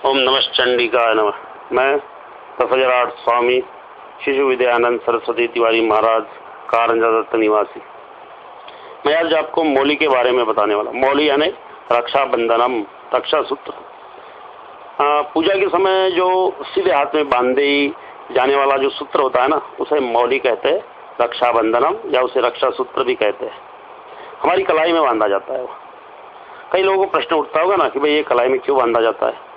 ओम नमः चंडिकाय नमः। मैं प्रोफेसर स्वामी शिशु विद्यानंद सरस्वती तिवारी महाराज, कारंजा दत्त निवासी। मैं आज आपको मौली के बारे में बताने वाला। मौली यानी रक्षाबंधनम, रक्षा सूत्र। पूजा के समय जो सीधे हाथ में बांधे जाने वाला जो सूत्र होता है ना, उसे मौली कहते हैं, रक्षाबंधनम, या उसे रक्षा सूत्र भी कहते हैं। हमारी कलाई में बांधा जाता है। कई लोगों को प्रश्न उठता होगा ना कि भाई ये कलाई में क्यों बांधा जाता है।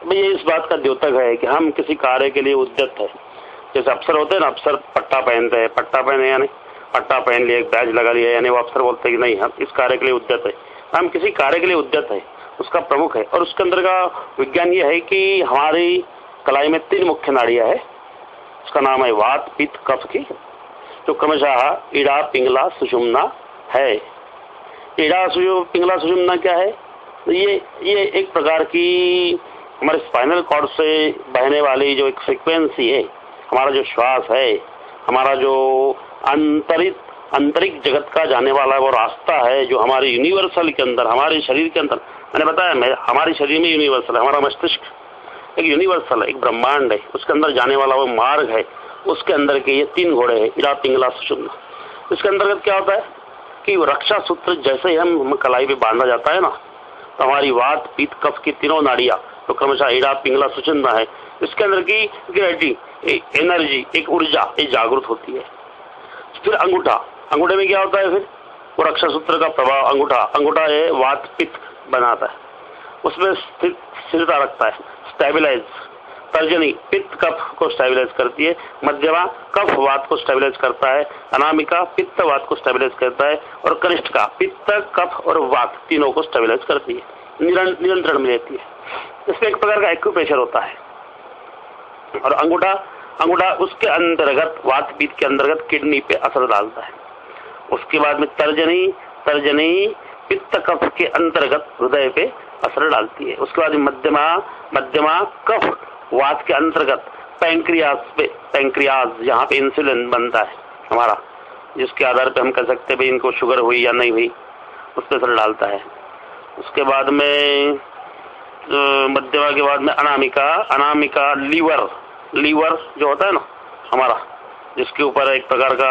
भाई ये इस बात का द्योतक है कि हम किसी कार्य के लिए उद्यत है। जैसे अफसर होते हैं ना, अफसर पट्टा पहनते हैं, पट्टा पहने यानी पट्टा पहन लिया, एक बैज लगा लिया, यानी वो अफसर बोलते हैं कि नहीं, हम इस कार्य के लिए उद्यत है। हम किसी कार्य के लिए उद्यत है, उसका प्रमुख है। और उसके अंदर का विज्ञान ये है कि हमारी कलाई में 3 मुख्य नाड़ियां है। उसका नाम है वात, पित्त, कफ की, जो क्रमशः ईड़ा, पिंगला, सुषुम्ना है। ईड़ा, पिंगला, सुषुम्ना क्या है? ये एक प्रकार की हमारे स्पाइनल कॉर्ड से बहने वाली जो एक फ्रीक्वेंसी है, हमारा जो श्वास है, हमारा जो आंतरिक जगत का जाने वाला वो रास्ता है, जो हमारे यूनिवर्सल के अंदर, हमारे शरीर के अंदर, मैंने बताया हमारे शरीर में यूनिवर्सल है, हमारा मस्तिष्क एक यूनिवर्सल है, एक ब्रह्मांड है, उसके अंदर जाने वाला वो मार्ग है। उसके अंदर के ये 3 घोड़े हैं, ईड़ा, पिंगला, सुषुम्ना। इसके अंतर्गत क्या होता है कि रक्षा सूत्र जैसे ही हम कलाई पे बांधा जाता है ना, तो हमारी वात, पित्त, कफ की तीनों नाड़ियां, तो क्रमशः ईड़ा, पिंगला, सुषुम्ना है, इसके अंदर की ग्रेविटी, एनर्जी, एक ऊर्जा, एक जागृत होती है। फिर अंगूठे में क्या होता है? फिर वो रक्षा सूत्र का प्रभाव, अंगूठा है वात, पित्त बनाता है, उसमें स्थिरता रखता है, स्टेबिलाइज। तर्जनी पित्त, कफ को स्टेबिलाइज करती है। मध्यमा कफ, वात को स्टेबिलाइज करता है। अनामिका पित्त, वात को स्टेबिलाइज करता है। और कनिष्ठिका पित्त, कफ और वात तीनों को स्टेबिलाइज करती है, नियंत्रण में रहती है। इसमें एक प्रकार का एक्यूप्रेशर होता है। और अंगूठा उसके अंतर्गत, वात पित्त के अंतर्गत किडनी पे असर डालता है। उसके बाद में तर्जनी पित्त, कफ के अंतर्गत हृदय पे असर डालती है। उसके बाद मध्यमा कफ, वात के अंतर्गत पैंक्रियाज, यहाँ पे इंसुलिन बनता है हमारा, जिसके आधार पे हम कह सकते हैं भाई इनको शुगर हुई या नहीं हुई, उस पर असर डालता है। उसके बाद में मध्यमा के बाद में अनामिका लीवर जो होता है ना हमारा, जिसके ऊपर एक प्रकार का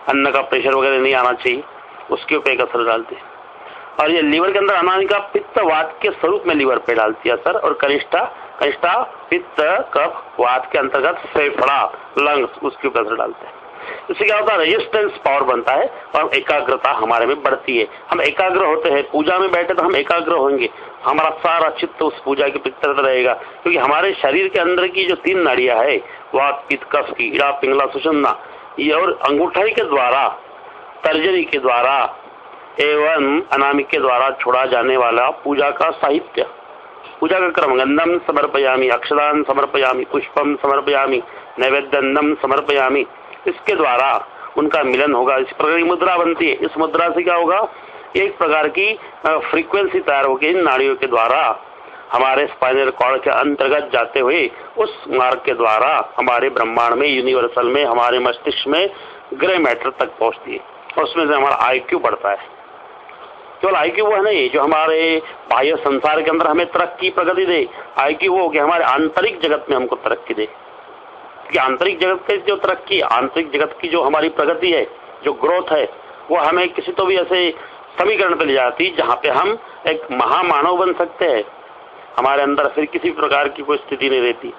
अन्न का प्रेशर वगैरह नहीं आना चाहिए, उसके ऊपर एक असर डालती है। और ये लीवर के अंदर अनामिका पित्त, वात के स्वरूप में लीवर पे डालती है असर। और कनिष्ठा पित्त, कफ, वात के अंतर्गत फेफड़ा, लंग्स, उसके ऊपर असर डालते हैं। इससे क्या होता है? रेजिस्टेंस पावर बनता है और एकाग्रता हमारे में बढ़ती है। हम एकाग्र होते हैं, पूजा में बैठे तो हम एकाग्र होंगे, हमारा सारा चित्त उस पूजा की प्रति रहेगा, क्योंकि हमारे शरीर के अंदर की जो 3 नाड़ियां है, वात, पित्त, कफ की, ईड़ा, पिंगला, सुषुम्ना, ये और अंगूठे के द्वारा, तर्जनी के द्वारा एवं अनामिक के द्वारा छोड़ा जाने वाला पूजा का साहित्य, पूजा का क्रम, गंधम समर्पयामी, अक्षदान समर्पयामी, पुष्पम समर्पयामी, नैवेद्यम समर्पयामी, इसके द्वारा उनका मिलन होगा। इस प्रकार की मुद्रा बनती है। इस मुद्रा से क्या होगा? एक प्रकार की फ्रीक्वेंसी तैयार होगी इन नाड़ियों के द्वारा, हमारे स्पाइनल कॉर्ड के अंतर्गत जाते हुए उस मार्ग के द्वारा हमारे ब्रह्मांड में, यूनिवर्सल में, हमारे मस्तिष्क में, ग्रे मैटर तक पहुंचती है। और उसमें से हमारा IQ बढ़ता है। केवल IQ वो है नहीं जो हमारे बाह्य संसार के अंदर हमें तरक्की, प्रगति दे। IQ वो कि हमारे आंतरिक जगत में हमको तरक्की दे। कि आंतरिक जगत की जो तरक्की, आंतरिक जगत की जो हमारी प्रगति है, जो ग्रोथ है, वो हमें किसी तो भी ऐसे समीकरण पे ले जाती जहाँ पे हम एक महामानव बन सकते हैं। हमारे अंदर फिर किसी प्रकार की कोई स्थिति नहीं रहती,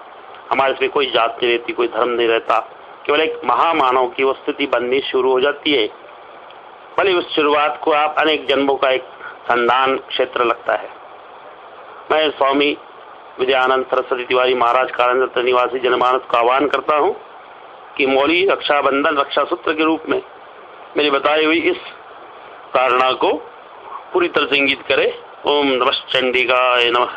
हमारे इसमें कोई जात नहीं रहती, कोई धर्म नहीं रहता, केवल एक महामानव की वो स्थिति बननी शुरू हो जाती है। भले उस शुरुआत को आप अनेक जन्मों का एक संधान क्षेत्र लगता है। मैं स्वामी विद्यानंद सरस्वती तिवारी महाराज, कारंजा दत्त निवासी, जनमानस को आह्वान करता हूँ कि मौली रक्षाबंधन, रक्षा सूत्र के रूप में मेरी बताई हुई इस धारणा को पूरी तरह से इंगित करे। ओम नमः चंडिकाय नमः।